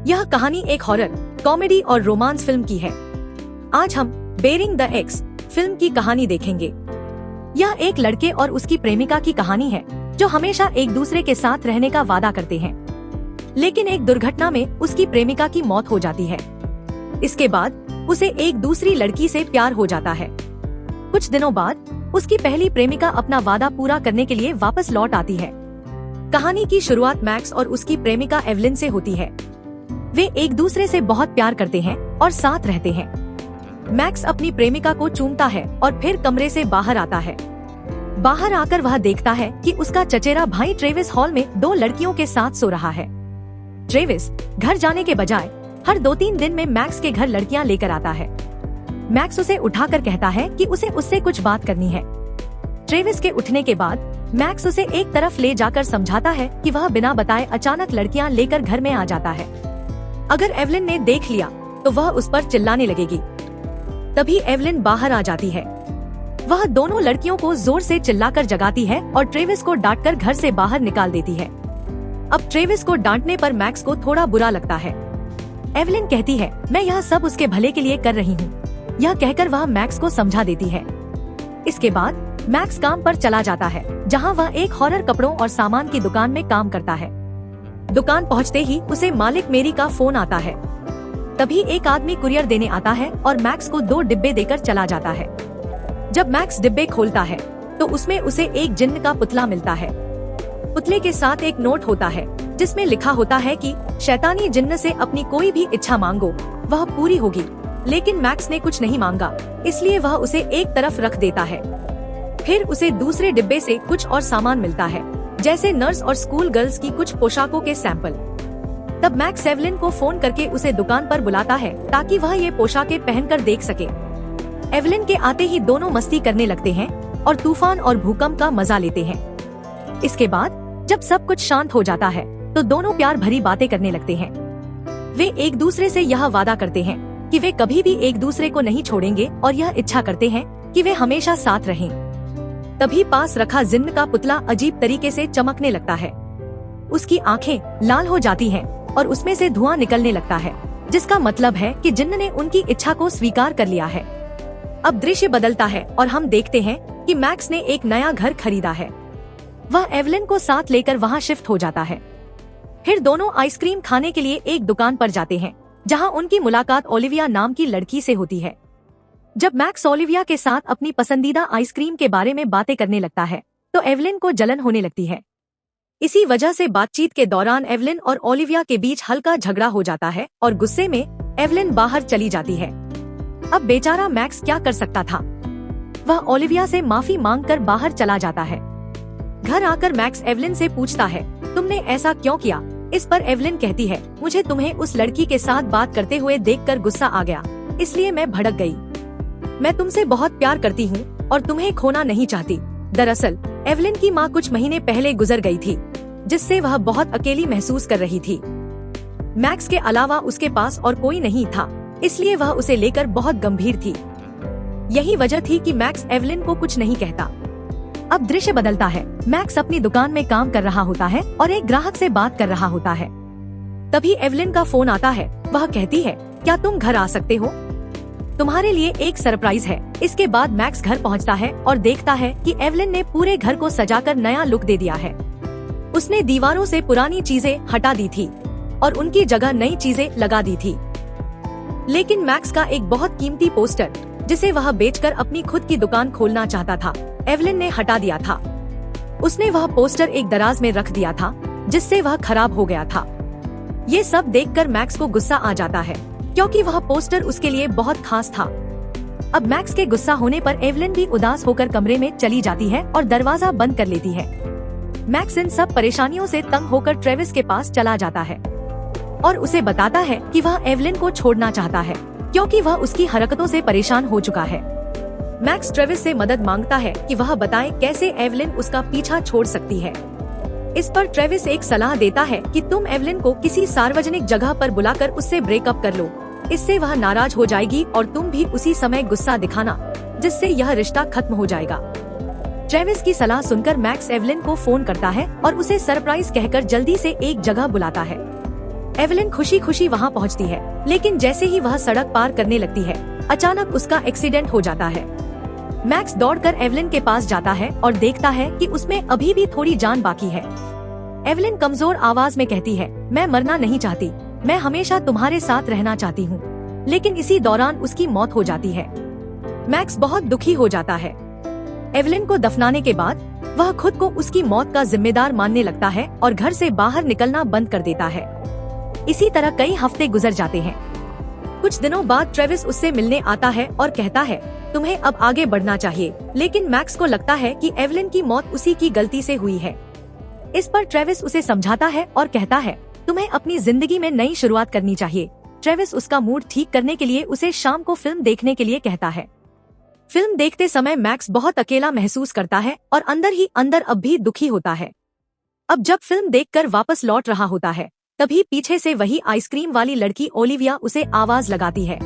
यह कहानी एक हॉरर, कॉमेडी और रोमांस फिल्म की है। आज हम बेरिंग द एक्स फिल्म की कहानी देखेंगे। यह एक लड़के और उसकी प्रेमिका की कहानी है जो हमेशा एक दूसरे के साथ रहने का वादा करते हैं, लेकिन एक दुर्घटना में उसकी प्रेमिका की मौत हो जाती है। इसके बाद उसे एक दूसरी लड़की से प्यार हो जाता है। कुछ दिनों बाद उसकी पहली प्रेमिका अपना वादा पूरा करने के लिए वापस लौट आती है। कहानी की शुरुआत मैक्स और उसकी प्रेमिका एवलिन से होती है। वे एक दूसरे से बहुत प्यार करते हैं और साथ रहते हैं। मैक्स अपनी प्रेमिका को चूमता है और फिर कमरे से बाहर आता है। बाहर आकर वह देखता है कि उसका चचेरा भाई ट्रेविस हॉल में 2 लड़कियों के साथ सो रहा है। ट्रेविस घर जाने के बजाय हर 2-3 दिन में मैक्स के घर लड़कियां लेकर आता है। मैक्स उसे उठाकर कहता है कि उसे उससे कुछ बात करनी है। ट्रेविस के उठने के बाद मैक्स उसे एक तरफ ले जाकर समझाता है कि वह बिना बताए अचानक लड़कियां लेकर घर में आ जाता है। अगर एवलिन ने देख लिया तो वह उस पर चिल्लाने लगेगी। तभी एवलिन बाहर आ जाती है। वह दोनों लड़कियों को जोर से चिल्लाकर जगाती है और ट्रेविस को डांटकर घर से बाहर निकाल देती है। अब ट्रेविस को डांटने पर मैक्स को थोड़ा बुरा लगता है। एवलिन कहती है, मैं यह सब उसके भले के लिए कर रही हूँ। यह कहकर वह मैक्स को समझा देती है। इसके बाद मैक्स काम पर चला जाता है, जहाँ वह एक हॉरर कपड़ों और सामान की दुकान में काम करता है। दुकान पहुँचते ही उसे मालिक मेरी का फोन आता है। तभी एक आदमी कुरियर देने आता है और मैक्स को 2 डिब्बे देकर चला जाता है। जब मैक्स डिब्बे खोलता है तो उसमें उसे एक जिन्न का पुतला मिलता है। पुतले के साथ एक नोट होता है जिसमें लिखा होता है कि शैतानी जिन्न से अपनी कोई भी इच्छा मांगो, वह पूरी होगी। लेकिन मैक्स ने कुछ नहीं मांगा, इसलिए वह उसे एक तरफ रख देता है। फिर उसे दूसरे डिब्बे से कुछ और सामान मिलता है, जैसे नर्स और स्कूल गर्ल्स की कुछ पोशाकों के सैंपल। तब मैक्स एवलिन को फोन करके उसे दुकान पर बुलाता है ताकि वह ये पोशाकें पहनकर देख सके। एवलिन के आते ही दोनों मस्ती करने लगते हैं और तूफान और भूकंप का मजा लेते हैं। इसके बाद जब सब कुछ शांत हो जाता है तो दोनों प्यार भरी बातें करने लगते हैं। वे एक दूसरे से यह वादा करते हैं कि वे कभी भी एक दूसरे को नहीं छोड़ेंगे और यह इच्छा करते हैं कि वे हमेशा साथ रहें। तभी पास रखा जिन्न का पुतला अजीब तरीके से चमकने लगता है। उसकी आंखें लाल हो जाती हैं और उसमें से धुआं निकलने लगता है, जिसका मतलब है कि जिन्न ने उनकी इच्छा को स्वीकार कर लिया है। अब दृश्य बदलता है और हम देखते हैं कि मैक्स ने एक नया घर खरीदा है। वह एवलिन को साथ लेकर वहाँ शिफ्ट हो जाता है। फिर दोनों आइसक्रीम खाने के लिए एक दुकान पर जाते हैं, जहाँ उनकी मुलाकात ओलिविया नाम की लड़की से होती है। जब मैक्स ओलिविया के साथ अपनी पसंदीदा आइसक्रीम के बारे में बातें करने लगता है तो एवलिन को जलन होने लगती है। इसी वजह से बातचीत के दौरान एवलिन और ओलिविया के बीच हल्का झगड़ा हो जाता है और गुस्से में एवलिन बाहर चली जाती है। अब बेचारा मैक्स क्या कर सकता था। वह ओलिविया से माफी मांगकर बाहर चला जाता है। घर आकर मैक्स एवलिन से पूछता है, तुमने ऐसा क्यों किया? इस पर एवलिन कहती है, मुझे तुम्हें उस लड़की के साथ बात करते हुए देखकर गुस्सा आ गया, इसलिए मैं भड़क गई। मैं तुमसे बहुत प्यार करती हूँ और तुम्हें खोना नहीं चाहती। दरअसल एवलिन की माँ कुछ महीने पहले गुजर गई थी, जिससे वह बहुत अकेली महसूस कर रही थी। मैक्स के अलावा उसके पास और कोई नहीं था, इसलिए वह उसे लेकर बहुत गंभीर थी। यही वजह थी कि मैक्स एवलिन को कुछ नहीं कहता। अब दृश्य बदलता है। मैक्स अपनी दुकान में काम कर रहा होता है और एक ग्राहक से बात कर रहा होता है। तभी एवलिन का फोन आता है। वह कहती है, क्या तुम घर आ सकते हो? तुम्हारे लिए एक सरप्राइज है। इसके बाद मैक्स घर पहुंचता है और देखता है कि एवलिन ने पूरे घर को सजाकर नया लुक दे दिया है। उसने दीवारों से पुरानी चीजें हटा दी थी और उनकी जगह नई चीजें लगा दी थी। लेकिन मैक्स का एक बहुत कीमती पोस्टर, जिसे वह बेचकर अपनी खुद की दुकान खोलना चाहता था, एवलिन ने हटा दिया था। उसने वह पोस्टर एक दराज में रख दिया था, जिससे वह खराब हो गया था। ये सब देखकर मैक्स को गुस्सा आ जाता है, क्योंकि वह पोस्टर उसके लिए बहुत खास था। अब मैक्स के गुस्सा होने पर एवलिन भी उदास होकर कमरे में चली जाती है और दरवाजा बंद कर लेती है। मैक्स इन सब परेशानियों से तंग होकर ट्रेविस के पास चला जाता है और उसे बताता है कि वह एवलिन को छोड़ना चाहता है, क्योंकि वह उसकी हरकतों से परेशान हो चुका है। मैक्स ट्रेविस से मदद मांगता है कि वह बताए कैसे एवलिन उसका पीछा छोड़ सकती है। इस पर ट्रेविस एक सलाह देता है कि तुम एवलिन को किसी सार्वजनिक जगह पर बुलाकर उससे ब्रेकअप कर लो। इससे वह नाराज हो जाएगी और तुम भी उसी समय गुस्सा दिखाना, जिससे यह रिश्ता खत्म हो जाएगा। ट्रेविस की सलाह सुनकर मैक्स एवलिन को फोन करता है और उसे सरप्राइज कहकर जल्दी से एक जगह बुलाता है। एवलिन खुशी खुशी वहाँ पहुँचती है, लेकिन जैसे ही वह सड़क पार करने लगती है, अचानक उसका एक्सीडेंट हो जाता है। मैक्स दौड़कर एवलिन के पास जाता है और देखता है कि उसमें अभी भी थोड़ी जान बाकी है। एवलिन कमजोर आवाज में कहती है, मैं मरना नहीं चाहती, मैं हमेशा तुम्हारे साथ रहना चाहती हूँ। लेकिन इसी दौरान उसकी मौत हो जाती है। मैक्स बहुत दुखी हो जाता है। एवलिन को दफनाने के बाद वह खुद को उसकी मौत का जिम्मेदार मानने लगता है और घर से बाहर निकलना बंद कर देता है। इसी तरह कई हफ्ते गुजर जाते हैं। कुछ दिनों बाद ट्रेविस उससे मिलने आता है और कहता है, तुम्हें अब आगे बढ़ना चाहिए। लेकिन मैक्स को लगता है कि एवलिन की मौत उसी की गलती से हुई है। इस पर ट्रेविस उसे समझाता है और कहता है, तुम्हें अपनी जिंदगी में नई शुरुआत करनी चाहिए। ट्रेविस उसका मूड ठीक करने के लिए उसे शाम को फिल्म देखने के लिए कहता है। फिल्म देखते समय मैक्स बहुत अकेला महसूस करता है और अंदर ही अंदर अब भी दुखी होता है। अब जब फिल्म देखकर वापस लौट रहा होता है, तभी पीछे से वही आइसक्रीम वाली लड़की ओलिविया उसे आवाज लगाती है।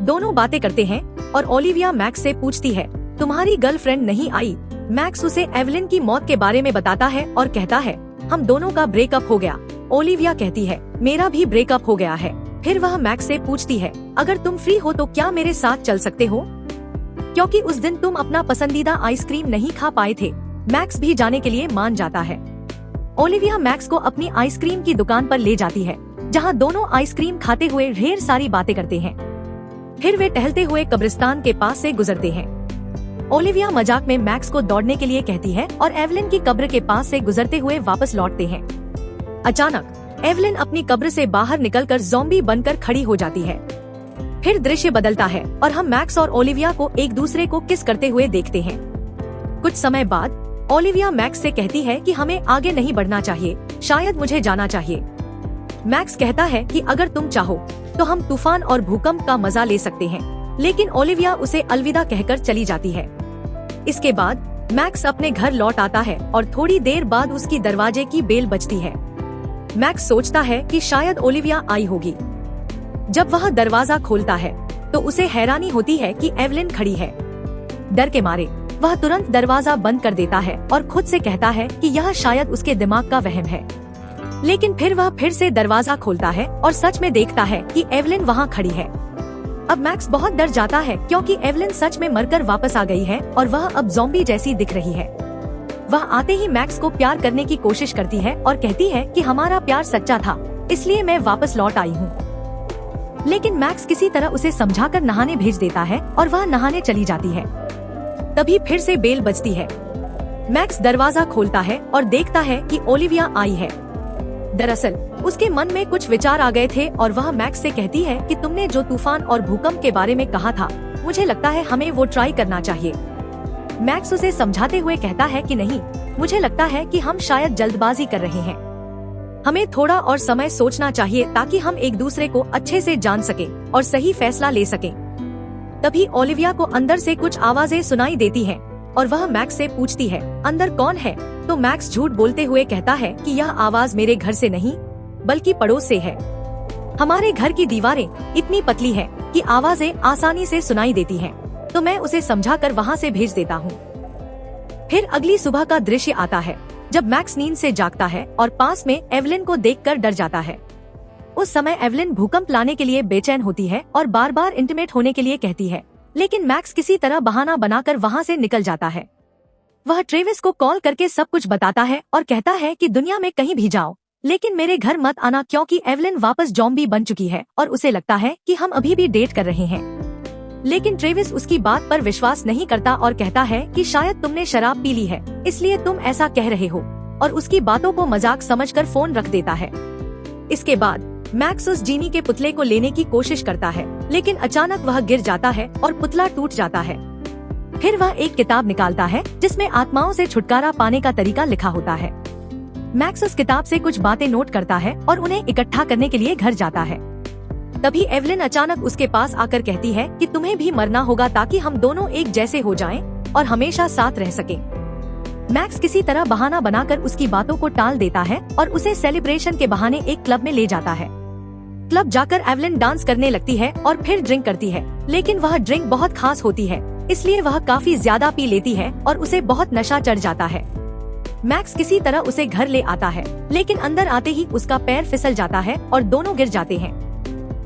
दोनों बातें करते हैं और ओलिविया मैक्स से पूछती है, तुम्हारी गर्लफ्रेंड नहीं आई? मैक्स उसे एवलिन की मौत के बारे में बताता है और कहता है, हम दोनों का ब्रेकअप हो गया। ओलिविया कहती है, मेरा भी ब्रेकअप हो गया है। फिर वह मैक्स से पूछती है, अगर तुम फ्री हो तो क्या मेरे साथ चल सकते हो, क्योंकि उस दिन तुम अपना पसंदीदा आइसक्रीम नहीं खा पाए थे। मैक्स भी जाने के लिए मान जाता है। ओलिविया मैक्स को अपनी आइसक्रीम की दुकान पर ले जाती है, जहां दोनों आइसक्रीम खाते हुए ढेर सारी बातें करते हैं। फिर वे टहलते हुए कब्रिस्तान के पास से गुजरते हैं। ओलिविया मजाक में मैक्स को दौड़ने के लिए कहती है और एवलिन की कब्र के पास से गुजरते हुए वापस लौटते हैं। अचानक एवलिन अपनी कब्र से बाहर निकलकर ज़ॉम्बी बनकर खड़ी हो जाती है। फिर दृश्य बदलता है और हम मैक्स और ओलिविया को एक दूसरे को किस करते हुए देखते हैं। कुछ समय बाद ओलिविया मैक्स से कहती है कि हमें आगे नहीं बढ़ना चाहिए, शायद मुझे जाना चाहिए। मैक्स कहता है कि अगर तुम चाहो तो हम तूफान और भूकंप का मजा ले सकते हैं, लेकिन ओलिविया उसे अलविदा कहकर चली जाती है। इसके बाद मैक्स अपने घर लौट आता है और थोड़ी देर बाद उसकी दरवाजे की बेल बजती है। मैक्स सोचता है कि शायद ओलिविया आई होगी। जब वह दरवाजा खोलता है तो उसे हैरानी होती है कि एवलिन खड़ी है। डर के मारे वह तुरंत दरवाजा बंद कर देता है और खुद से कहता है कि यह शायद उसके दिमाग का वहम है। लेकिन फिर वह फिर से दरवाजा खोलता है और सच में देखता है कि एवलिन वहाँ खड़ी है। अब मैक्स बहुत डर जाता है क्योंकि एवलिन सच में मरकर वापस आ गई है और वह अब ज़ॉम्बी जैसी दिख रही है। वह आते ही मैक्स को प्यार करने की कोशिश करती है और कहती है कि हमारा प्यार सच्चा था, इसलिए मैं वापस लौट आई हूँ। लेकिन मैक्स किसी तरह उसे समझाकर नहाने भेज देता है और वह नहाने चली जाती है। तभी फिर से बेल बजती है। मैक्स दरवाजा खोलता है और देखता है कि ओलिविया आई है। दरअसल उसके मन में कुछ विचार आ गए थे और वह मैक्स से कहती है कि तुमने जो तूफान और भूकंप के बारे में कहा था, मुझे लगता है हमें वो ट्राई करना चाहिए। मैक्स उसे समझाते हुए कहता है कि नहीं, मुझे लगता है कि हम शायद जल्दबाजी कर रहे हैं। हमें थोड़ा और समय सोचना चाहिए ताकि हम एक दूसरे को अच्छे से जान सकें और सही फैसला ले सकें। तभी ओलिविया को अंदर से कुछ आवाजें सुनाई देती हैं और वह मैक्स से पूछती है, अंदर कौन है? तो मैक्स झूठ बोलते हुए कहता है कि यह आवाज मेरे घर से नहीं बल्कि पड़ोस से है। हमारे घर की दीवारें इतनी पतली है कि आवाजें आसानी से सुनाई देती हैं, तो मैं उसे समझाकर वहाँ से भेज देता हूँ। फिर अगली सुबह का दृश्य आता है जब मैक्स नींद से जागता है और पास में एवलिन को देखकर डर जाता है। उस समय एवलिन भूकंप लाने के लिए बेचैन होती है और बार बार इंटीमेट होने के लिए कहती है, लेकिन मैक्स किसी तरह बहाना बनाकर वहाँ से निकल जाता है। वह ट्रेविस को कॉल करके सब कुछ बताता है और कहता है कि दुनिया में कहीं भी जाओ, लेकिन मेरे घर मत आना क्योंकि एवलिन वापस ज़ॉम्बी बन चुकी है और उसे लगता है कि हम अभी भी डेट कर रहे हैं। लेकिन ट्रेविस उसकी बात पर विश्वास नहीं करता और कहता है कि शायद तुमने शराब पी ली है, इसलिए तुम ऐसा कह रहे हो, और उसकी बातों को मजाक समझकर फोन रख देता है। इसके बाद मैक्स उस जीनी के पुतले को लेने की कोशिश करता है, लेकिन अचानक वह गिर जाता है और पुतला टूट जाता है। फिर वह एक किताब निकालता है जिसमें आत्माओं से छुटकारा पाने का तरीका लिखा होता है। मैक्स उस किताब से कुछ बातें नोट करता है और उन्हें इकट्ठा करने के लिए घर जाता है। तभी एवलिन अचानक उसके पास आकर कहती है कि तुम्हें भी मरना होगा ताकि हम दोनों एक जैसे हो जाएं और हमेशा साथ रह सकें। मैक्स किसी तरह बहाना बनाकर उसकी बातों को टाल देता है और उसे सेलिब्रेशन के बहाने एक क्लब में ले जाता है। क्लब जाकर एवलिन डांस करने लगती है और फिर ड्रिंक करती है, लेकिन वह ड्रिंक बहुत खास होती है, इसलिए वह काफी ज्यादा पी लेती है और उसे बहुत नशा चढ़ जाता है। मैक्स किसी तरह उसे घर ले आता है, लेकिन अंदर आते ही उसका पैर फिसल जाता है और दोनों गिर जाते हैं।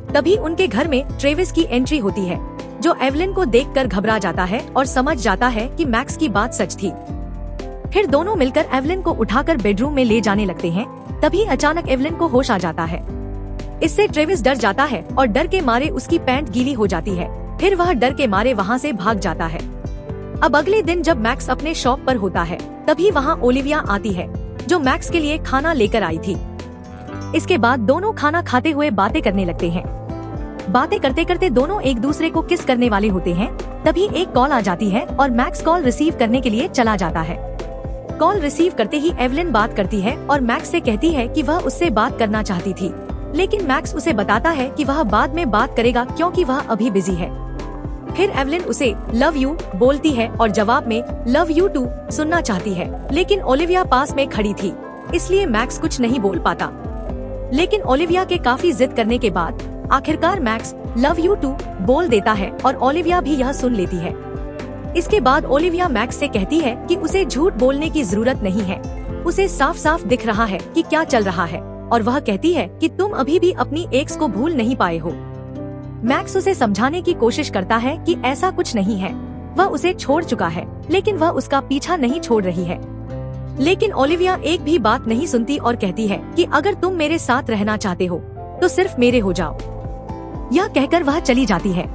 तभी उनके घर में ट्रेविस की एंट्री होती है, जो एवलिन को देखकर घबरा जाता है और समझ जाता है कि मैक्स की बात सच थी। फिर दोनों मिलकर एवलिन को उठाकर बेडरूम में ले जाने लगते हैं। तभी अचानक एवलिन को होश आ जाता है। इससे ट्रेविस डर जाता है और डर के मारे उसकी पैंट गीली हो जाती है। फिर वह डर के मारे वहाँ से भाग जाता है। अब अगले दिन जब मैक्स अपने शॉप पर होता है, तभी वहाँ ओलिविया आती है, जो मैक्स के लिए खाना लेकर आई थी। इसके बाद दोनों खाना खाते हुए बातें करने लगते हैं। बातें करते करते दोनों एक दूसरे को किस करने वाले होते हैं। तभी एक कॉल आ जाती है और मैक्स कॉल रिसीव करने के लिए चला जाता है। कॉल रिसीव करते ही एवलिन बात करती है और मैक्स से कहती है कि वह उससे बात करना चाहती थी, लेकिन मैक्स उसे बताता है कि वह बाद में बात करेगा क्योंकि वह अभी बिजी है। फिर एवलिन उसे लव यू बोलती है और जवाब में लव यू टू सुनना चाहती है, लेकिन ओलिविया पास में खड़ी थी, इसलिए मैक्स कुछ नहीं बोल पाता। लेकिन ओलिविया के काफी जिद करने के बाद आखिरकार मैक्स लव यू टू बोल देता है और ओलिविया भी यह सुन लेती है। इसके बाद ओलिविया मैक्स से कहती है कि उसे झूठ बोलने की जरूरत नहीं है, उसे साफ साफ दिख रहा है कि क्या चल रहा है, और वह कहती है कि तुम अभी भी अपनी एक्स को भूल नहीं पाए हो। मैक्स उसे समझाने की कोशिश करता है कि ऐसा कुछ नहीं है, वह उसे छोड़ चुका है, लेकिन वह उसका पीछा नहीं छोड़ रही है। लेकिन ओलिविया एक भी बात नहीं सुनती और कहती है कि अगर तुम मेरे साथ रहना चाहते हो तो सिर्फ मेरे हो जाओ। यह कहकर वह चली जाती है।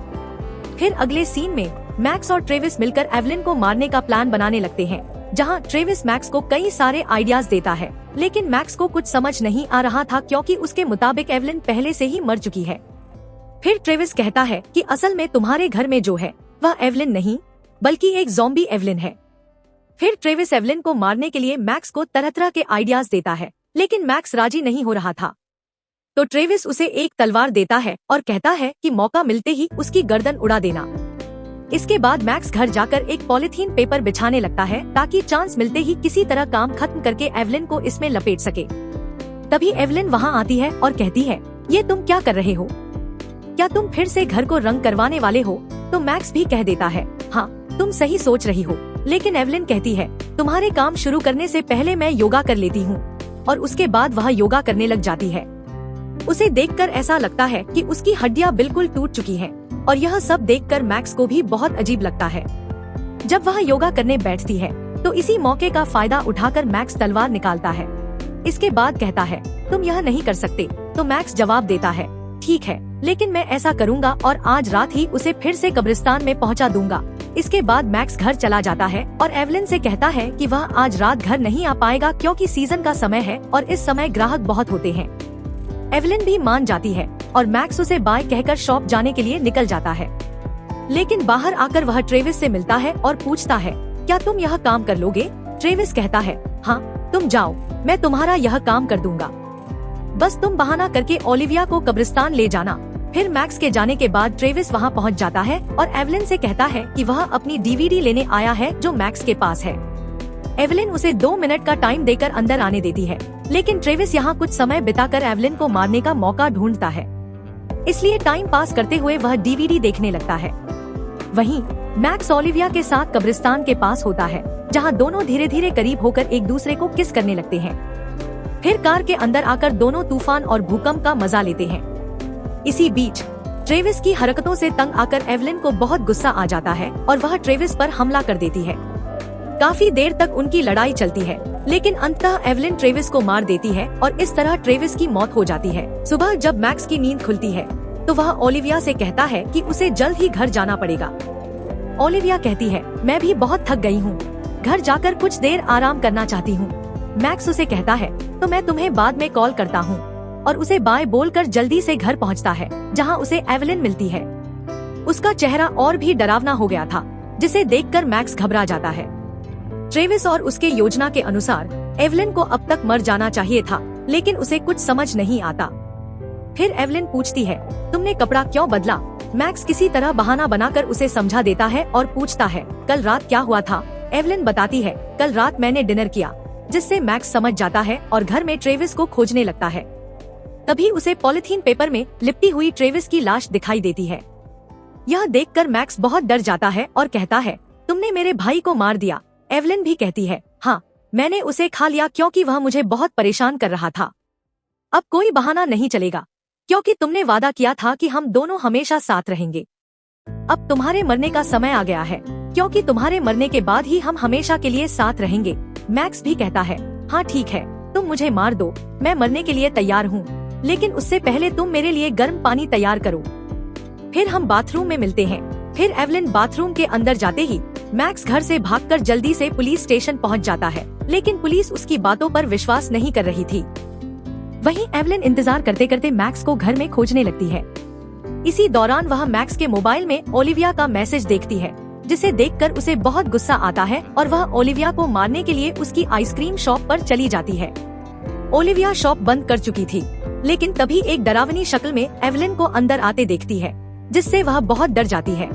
फिर अगले सीन में मैक्स और ट्रेविस मिलकर एवलिन को मारने का प्लान बनाने लगते हैं, जहां ट्रेविस मैक्स को कई सारे आइडियाज देता है, लेकिन मैक्स को कुछ समझ नहीं आ रहा था क्योंकि उसके मुताबिक एवलिन पहले से ही मर चुकी है। फिर ट्रेविस कहता है कि असल में तुम्हारे घर में जो है वह एवलिन नहीं बल्कि एक ज़ॉम्बी एवलिन है। फिर ट्रेविस एवलिन को मारने के लिए मैक्स को तरह तरह के आइडियाज देता है, लेकिन मैक्स राजी नहीं हो रहा था। तो ट्रेविस उसे एक तलवार देता है और कहता है कि मौका मिलते ही उसकी गर्दन उड़ा देना। इसके बाद मैक्स घर जाकर एक पॉलिथीन पेपर बिछाने लगता है ताकि चांस मिलते ही किसी तरह काम खत्म करके एवलिन को इसमें लपेट सके। तभी एवलिन वहाँ आती है और कहती है, ये तुम क्या कर रहे हो? क्या तुम फिर से घर को रंग करवाने वाले हो? तो मैक्स भी कह देता है, हाँ तुम सही सोच रही हो। लेकिन एवलिन कहती है, तुम्हारे काम शुरू करने से पहले मैं योगा कर लेती हूँ, और उसके बाद वह योगा करने लग जाती है। उसे देखकर ऐसा लगता है कि उसकी हड्डियां बिल्कुल टूट चुकी हैं, और यह सब देखकर मैक्स को भी बहुत अजीब लगता है। जब वह योगा करने बैठती है तो इसी मौके का फायदा उठाकर मैक्स तलवार निकालता है। इसके बाद कहता है, तुम यह नहीं कर सकते। तो मैक्स जवाब देता है, ठीक है, लेकिन मैं ऐसा करूँगा और आज रात ही उसे फिर से कब्रिस्तान में पहुँचा दूंगा। इसके बाद मैक्स घर चला जाता है और एवलिन से कहता है कि वह आज रात घर नहीं आ पाएगा क्योंकि सीजन का समय है और इस समय ग्राहक बहुत होते हैं। एवलिन भी मान जाती है और मैक्स उसे बाय कहकर शॉप जाने के लिए निकल जाता है। लेकिन बाहर आकर वह ट्रेविस से मिलता है और पूछता है, क्या तुम यह काम कर लोगे? ट्रेविस कहता है, हाँ तुम जाओ, मैं तुम्हारा यह काम कर दूंगा, बस तुम बहाना करके ओलिविया को कब्रिस्तान ले जाना। फिर मैक्स के जाने के बाद ट्रेविस वहाँ पहुँच जाता है और एवलिन से कहता है कि वह अपनी डीवीडी लेने आया है जो मैक्स के पास है। एवलिन उसे 2 मिनट का टाइम देकर अंदर आने देती है, लेकिन ट्रेविस यहाँ कुछ समय बिताकर एवलिन को मारने का मौका ढूंढता है, इसलिए टाइम पास करते हुए वह डीवीडी देखने लगता है। वहीं मैक्स ओलिविया के साथ कब्रिस्तान के पास होता है, जहाँ दोनों धीरे धीरे करीब होकर एक दूसरे को किस करने लगते हैं। फिर कार के अंदर आकर दोनों तूफान और भूकंप का मजा लेते हैं। इसी बीच ट्रेविस की हरकतों से तंग आकर एवलिन को बहुत गुस्सा आ जाता है और वह ट्रेविस पर हमला कर देती है। काफी देर तक उनकी लड़ाई चलती है, लेकिन अंततः एवलिन ट्रेविस को मार देती है और इस तरह ट्रेविस की मौत हो जाती है। सुबह जब मैक्स की नींद खुलती है तो वह ओलिविया से कहता है कि उसे जल्द ही घर जाना पड़ेगा। ओलिविया कहती है, मैं भी बहुत थक गई हूँ, घर जाकर कुछ देर आराम करना चाहती हूँ। मैक्स उसे कहता है, तो मैं तुम्हें बाद में कॉल करता हूँ, और उसे बाय बोलकर जल्दी से घर पहुँचता है, जहाँ उसे एवलिन मिलती है। उसका चेहरा और भी डरावना हो गया था, जिसे देखकर मैक्स घबरा जाता है। ट्रेविस और उसके योजना के अनुसार एवलिन को अब तक मर जाना चाहिए था, लेकिन उसे कुछ समझ नहीं आता। फिर एवलिन पूछती है, तुमने कपड़ा क्यों बदला? मैक्स किसी तरह बहाना बनाकर उसे समझा देता है और पूछता है, कल रात क्या हुआ था? एवलिन बताती है, कल रात मैंने डिनर किया, जिससे मैक्स समझ जाता है और घर में ट्रेविस को खोजने लगता है। तभी उसे पॉलिथीन पेपर में लिपटी हुई ट्रेविस की लाश दिखाई देती है। यह देखकर मैक्स बहुत डर जाता है और कहता है, तुमने मेरे भाई को मार दिया। एवलिन भी कहती है, हाँ मैंने उसे खा लिया क्योंकि वह मुझे बहुत परेशान कर रहा था। अब कोई बहाना नहीं चलेगा, क्योंकि तुमने वादा किया था कि हम दोनों हमेशा साथ रहेंगे। अब तुम्हारे मरने का समय आ गया है, क्योंकि तुम्हारे मरने के बाद ही हम हमेशा के लिए साथ रहेंगे। मैक्स भी कहता है, हाँ ठीक है, तुम मुझे मार दो, मैं मरने के लिए तैयार हूँ, लेकिन उससे पहले तुम मेरे लिए गर्म पानी तैयार करो। फिर हम बाथरूम में मिलते हैं। फिर एवलिन बाथरूम के अंदर जाते ही मैक्स घर से भागकर जल्दी से पुलिस स्टेशन पहुंच जाता है, लेकिन पुलिस उसकी बातों पर विश्वास नहीं कर रही थी। वहीं एवलिन इंतजार करते करते मैक्स को घर में खोजने लगती है। इसी दौरान वह मैक्स के मोबाइल में ओलिविया का मैसेज देखती है, जिसे देखकर उसे बहुत गुस्सा आता है और वह ओलिविया को मारने के लिए उसकी आइसक्रीम शॉप पर चली जाती है। ओलिविया शॉप बंद कर चुकी थी, लेकिन तभी एक डरावनी शक्ल में एवलिन को अंदर आते देखती है, जिससे वह बहुत डर जाती है।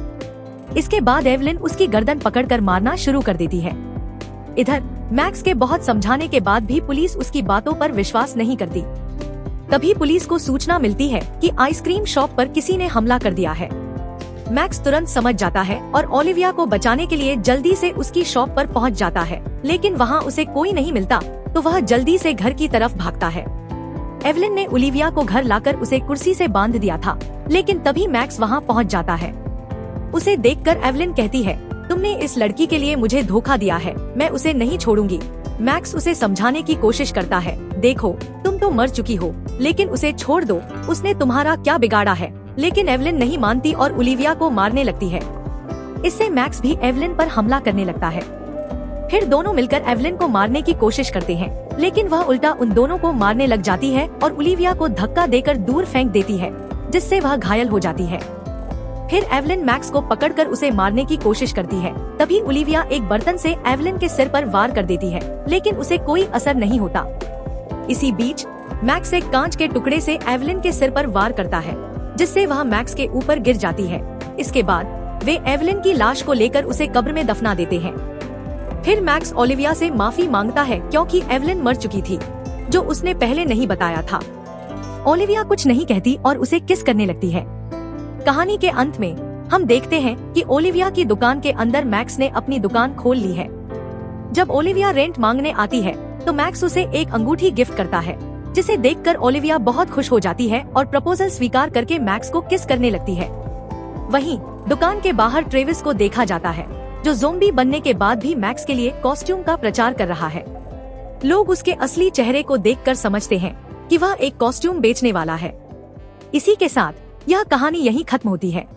इसके बाद एवलिन उसकी गर्दन पकड़कर मारना शुरू कर देती है। इधर मैक्स के बहुत समझाने के बाद भी पुलिस उसकी बातों पर विश्वास नहीं करती। तभी पुलिस को सूचना मिलती है कि आइसक्रीम शॉप पर किसी ने हमला कर दिया है। मैक्स तुरंत समझ जाता है और ओलिविया को बचाने के लिए जल्दी से उसकी शॉप पर पहुंच जाता है, लेकिन वहां उसे कोई नहीं मिलता, तो वह जल्दी से घर की तरफ भागता है। एवलिन ने ओलिविया को घर लाकर उसे कुर्सी से बांध दिया था, लेकिन तभी मैक्स वहां पहुंच जाता है। उसे देखकर एवलिन कहती है, तुमने इस लड़की के लिए मुझे धोखा दिया है, मैं उसे नहीं छोड़ूंगी। मैक्स उसे समझाने की कोशिश करता है, देखो तुम तो मर चुकी हो, लेकिन उसे छोड़ दो, उसने तुम्हारा क्या बिगाड़ा है। लेकिन एवलिन नहीं मानती और ओलिविया को मारने लगती है। इससे मैक्स भी एवलिन पर हमला करने लगता है। फिर दोनों मिलकर एवलिन को मारने की कोशिश करते हैं, लेकिन वह उल्टा उन दोनों को मारने लग जाती है और ओलिविया को धक्का देकर दूर फेंक देती है, जिससे वह घायल हो जाती है। फिर एवलिन मैक्स को पकड़कर उसे मारने की कोशिश करती है। तभी ओलिविया एक बर्तन से एवलिन के सिर पर वार कर देती है, लेकिन उसे कोई असर नहीं होता। इसी बीच मैक्स एक कांच के टुकड़े से एवलिन के सिर पर वार करता है, जिससे वह मैक्स के ऊपर गिर जाती है। इसके बाद वे एवलिन की लाश को लेकर उसे कब्र में दफना देते हैं। फिर मैक्स ओलिविया से माफी मांगता है, क्योंकि एवलिन मर चुकी थी, जो उसने पहले नहीं बताया था। ओलिविया कुछ नहीं कहती और उसे किस करने लगती है। कहानी के अंत में हम देखते हैं कि ओलिविया की दुकान के अंदर मैक्स ने अपनी दुकान खोल ली है। जब ओलिविया रेंट मांगने आती है, तो मैक्स उसे एक अंगूठी गिफ्ट करता है, जिसे देखकर ओलिविया बहुत खुश हो जाती है और प्रपोजल स्वीकार करके मैक्स को किस करने लगती है। वहीं दुकान के बाहर ट्रेविस को देखा जाता है, जो ज़ोंबी बनने के बाद भी मैक्स के लिए कॉस्ट्यूम का प्रचार कर रहा है। लोग उसके असली चेहरे को देखकर समझते हैं कि वह एक कॉस्ट्यूम बेचने वाला है। इसी के साथ यह कहानी यहीं खत्म होती है।